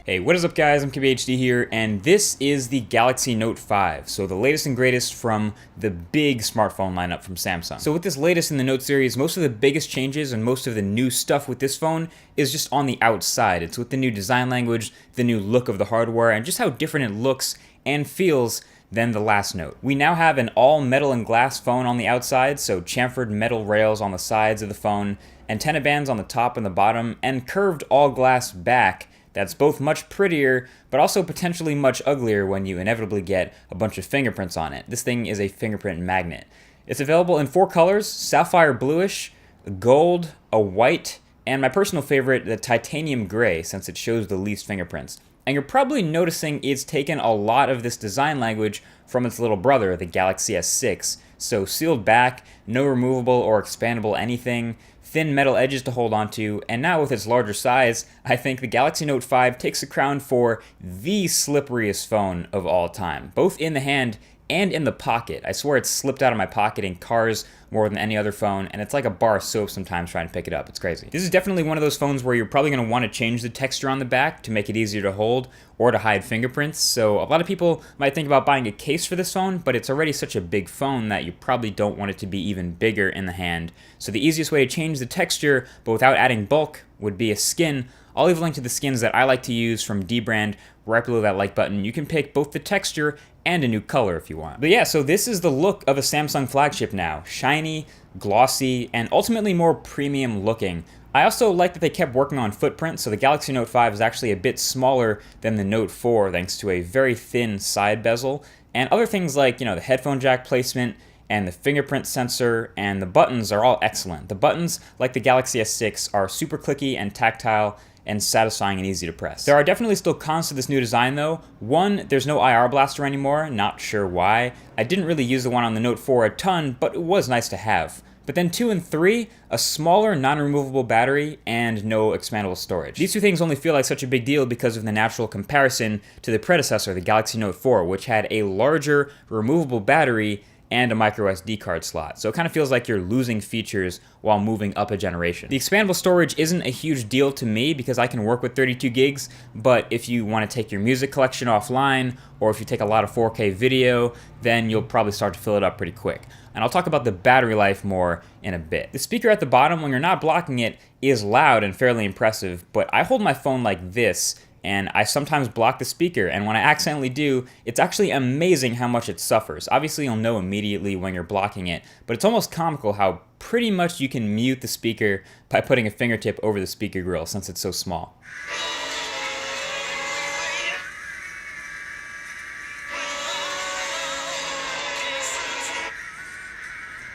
Hey, what is up guys, I'm KBHD here, and this is the Galaxy Note 5, so the latest and greatest from the big smartphone lineup from Samsung. So with this latest in the Note series, most of the biggest changes and most of the new stuff with this phone is just on the outside. It's with the new design language, the new look of the hardware, and just how different it looks and feels than the last Note. We now have an all metal and glass phone on the outside, so chamfered metal rails on the sides of the phone, antenna bands on the top and the bottom, and curved all glass back. That's both much prettier, but also potentially much uglier when you inevitably get a bunch of fingerprints on it. This thing is a fingerprint magnet. It's available in 4 colors: sapphire bluish, gold, a white, and my personal favorite, the titanium gray, since it shows the least fingerprints. And you're probably noticing it's taken a lot of this design language from its little brother, the Galaxy S6. So sealed back, no removable or expandable anything, thin metal edges to hold onto, and now with its larger size, I think the Galaxy Note 5 takes the crown for the slipperiest phone of all time, both in the hand and in the pocket. I swear it's slipped out of my pocket in cars more than any other phone, and it's like a bar of soap sometimes trying to pick it up. It's crazy. This is definitely one of those phones where you're probably going to want to change the texture on the back to make it easier to hold or to hide fingerprints. So a lot of people might think about buying a case for this phone, but it's already such a big phone that you probably don't want it to be even bigger in the hand. So the easiest way to change the texture, but without adding bulk, would be a skin. I'll leave a link to the skins that I like to use from dbrand right below that like button. You can pick both the texture and a new color if you want. But yeah, so this is the look of a Samsung flagship now. Shiny, glossy, and ultimately more premium looking. I also like that they kept working on footprint, so the Galaxy Note 5 is actually a bit smaller than the Note 4 thanks to a very thin side bezel. And other things like, the headphone jack placement and the fingerprint sensor and the buttons are all excellent. The buttons, like the Galaxy S6, are super clicky and tactile and satisfying and easy to press. There are definitely still cons to this new design though. One, there's no IR blaster anymore, not sure why. I didn't really use the one on the Note 4 a ton, but it was nice to have. But then 2 and 3, a smaller non-removable battery and no expandable storage. These two things only feel like such a big deal because of the natural comparison to the predecessor, the Galaxy Note 4, which had a larger removable battery and a micro SD card slot. So it kind of feels like you're losing features while moving up a generation. The expandable storage isn't a huge deal to me because I can work with 32 gigs, but if you want to take your music collection offline, or if you take a lot of 4K video, then you'll probably start to fill it up pretty quick. And I'll talk about the battery life more in a bit. The speaker at the bottom, when you're not blocking it, is loud and fairly impressive, but I hold my phone like this, and I sometimes block the speaker, and when I accidentally do, it's actually amazing how much it suffers. Obviously, you'll know immediately when you're blocking it, but it's almost comical how pretty much you can mute the speaker by putting a fingertip over the speaker grill since it's so small.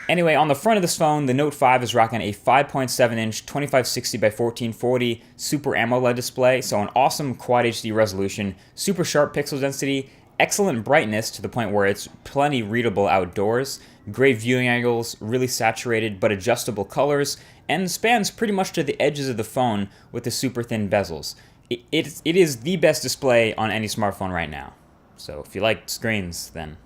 Anyway, on the front of this phone, the Note 5 is rocking a 5.7-inch 2560 by 1440 Super AMOLED display, so an awesome Quad HD resolution, super sharp pixel density, excellent brightness to the point where it's plenty readable outdoors, great viewing angles, really saturated but adjustable colors, and spans pretty much to the edges of the phone with the super thin bezels. It is the best display on any smartphone right now. So if you like screens, then...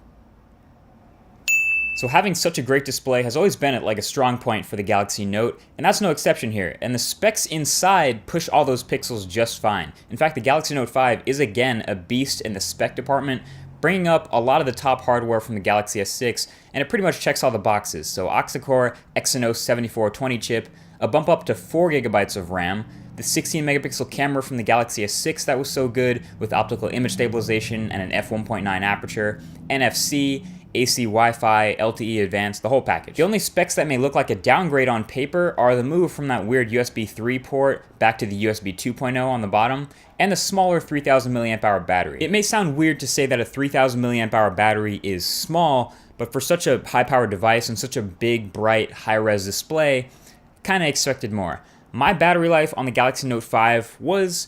So having such a great display has always been a strong point for the Galaxy Note, and that's no exception here, and the specs inside push all those pixels just fine. In fact, the Galaxy Note 5 is again a beast in the spec department, bringing up a lot of the top hardware from the Galaxy S6, and it pretty much checks all the boxes. So octa-core Exynos 7420 chip, a bump up to 4 GB of RAM, the 16 megapixel camera from the Galaxy S6 that was so good with optical image stabilization and an f1.9 aperture, NFC, AC Wi-Fi, LTE Advanced, the whole package. The only specs that may look like a downgrade on paper are the move from that weird USB 3 port back to the USB 2.0 on the bottom, and the smaller 3000 mAh battery. It may sound weird to say that a 3000 mAh battery is small, but for such a high-powered device and such a big, bright, high-res display, kinda expected more. My battery life on the Galaxy Note 5 was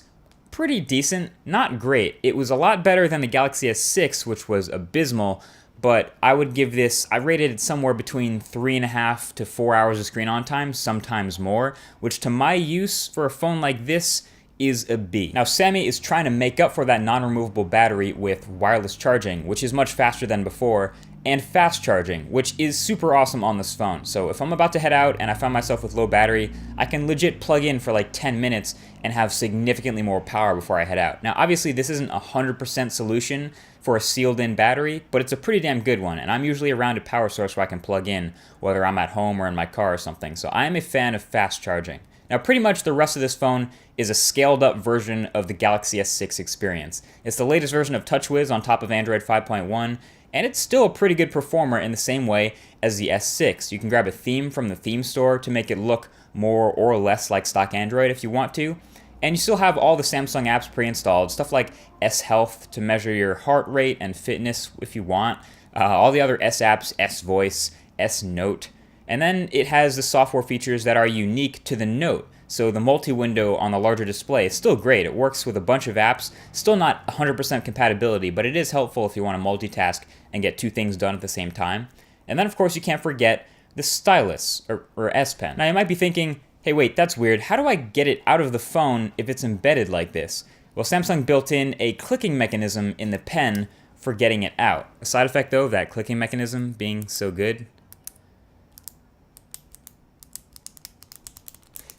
pretty decent, not great. It was a lot better than the Galaxy S6, which was abysmal, but I would give this, I rated it somewhere between 3.5 to 4 hours of screen on time, sometimes more, which to my use for a phone like this is a B. Now Sammy is trying to make up for that non-removable battery with wireless charging, which is much faster than before, and fast charging, which is super awesome on this phone. So if I'm about to head out and I find myself with low battery, I can legit plug in for like 10 minutes and have significantly more power before I head out. Now, obviously, this isn't a 100% solution for a sealed-in battery, but it's a pretty damn good one, and I'm usually around a power source where I can plug in, whether I'm at home or in my car or something. So I am a fan of fast charging. Now, pretty much the rest of this phone is a scaled-up version of the Galaxy S6 experience. It's the latest version of TouchWiz on top of Android 5.1, and it's still a pretty good performer in the same way as the S6. You can grab a theme from the theme store to make it look more or less like stock Android if you want to, and you still have all the Samsung apps pre-installed, stuff like S Health to measure your heart rate and fitness if you want, all the other S apps, S Voice, S Note, and then it has the software features that are unique to the Note. So the multi-window on the larger display is still great. It works with a bunch of apps. Still not 100% compatibility, but it is helpful if you want to multitask and get two things done at the same time. And then, of course, you can't forget the stylus, or S Pen. Now, you might be thinking, hey, wait, that's weird. How do I get it out of the phone if it's embedded like this? Well, Samsung built in a clicking mechanism in the pen for getting it out. A side effect, though, of that clicking mechanism being so good,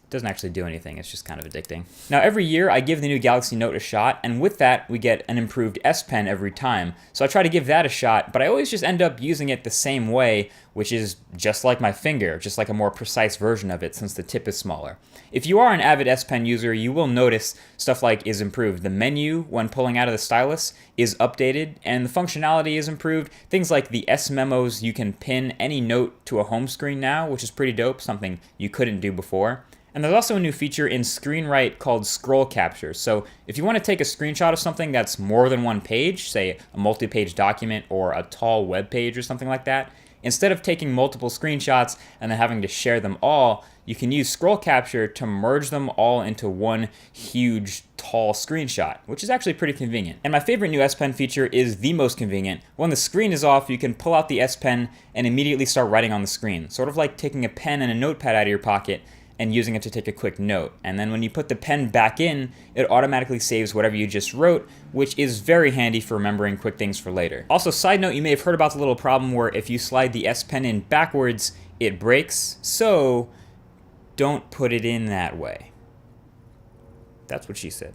doesn't actually do anything. It's just kind of addicting. Now, every year I give the new Galaxy Note a shot, and with that we get an improved S Pen every time. So I try to give that a shot, but I always just end up using it the same way, which is just like my finger, just like a more precise version of it since the tip is smaller. If you are an avid S Pen user, you will notice stuff like is improved. The menu, when pulling out of the stylus, is updated, and the functionality is improved. Things like the S Memos, you can pin any note to a home screen now, which is pretty dope, something you couldn't do before. And there's also a new feature in ScreenWrite called scroll capture. So if you want to take a screenshot of something that's more than one page, say a multi-page document or a tall web page or something like that, instead of taking multiple screenshots and then having to share them all, you can use scroll capture to merge them all into one huge tall screenshot, which is actually pretty convenient. And my favorite new S Pen feature is the most convenient. When the screen is off, you can pull out the S Pen and immediately start writing on the screen, sort of like taking a pen and a notepad out of your pocket and using it to take a quick note. And then when you put the pen back in, it automatically saves whatever you just wrote, which is very handy for remembering quick things for later. Also, side note, you may have heard about the little problem where if you slide the S Pen in backwards, it breaks. So don't put it in that way. That's what she said.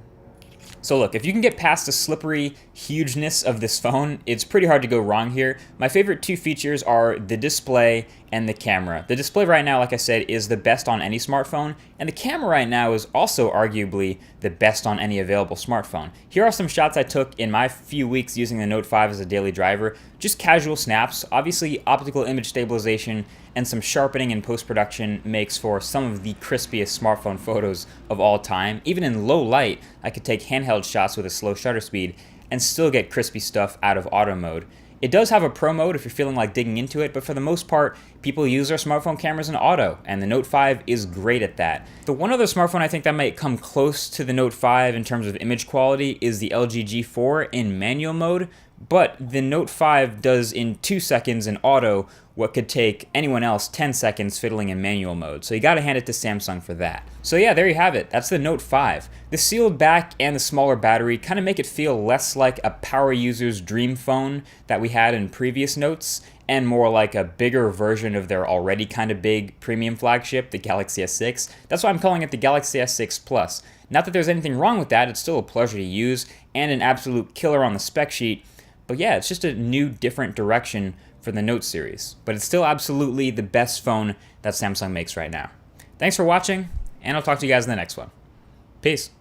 So look, if you can get past the slippery hugeness of this phone, it's pretty hard to go wrong here. My favorite two features are the display and the camera. The display right now, like I said, is the best on any smartphone, and the camera right now is also arguably the best on any available smartphone. Here are some shots I took in my few weeks using the Note 5 as a daily driver. Just casual snaps. Obviously, optical image stabilization and some sharpening in post-production makes for some of the crispiest smartphone photos of all time. Even in low light, I could take handheld shots with a slow shutter speed and still get crispy stuff out of auto mode. It does have a pro mode if you're feeling like digging into it, but for the most part, people use their smartphone cameras in auto, and the Note 5 is great at that. The one other smartphone I think that might come close to the Note 5 in terms of image quality is the LG G4 in manual mode, but the Note 5 does in 2 seconds in auto what could take anyone else 10 seconds fiddling in manual mode. So you gotta hand it to Samsung for that. So yeah, there you have it. That's the Note 5. The sealed back and the smaller battery kind of make it feel less like a power user's dream phone that we had in previous Notes, and more like a bigger version of their already kind of big premium flagship, the Galaxy S6. That's why I'm calling it the Galaxy S6 Plus. Not that there's anything wrong with that, it's still a pleasure to use and an absolute killer on the spec sheet. But yeah, it's just a new, different direction for the Note series. But it's still absolutely the best phone that Samsung makes right now. Thanks for watching, and I'll talk to you guys in the next one. Peace.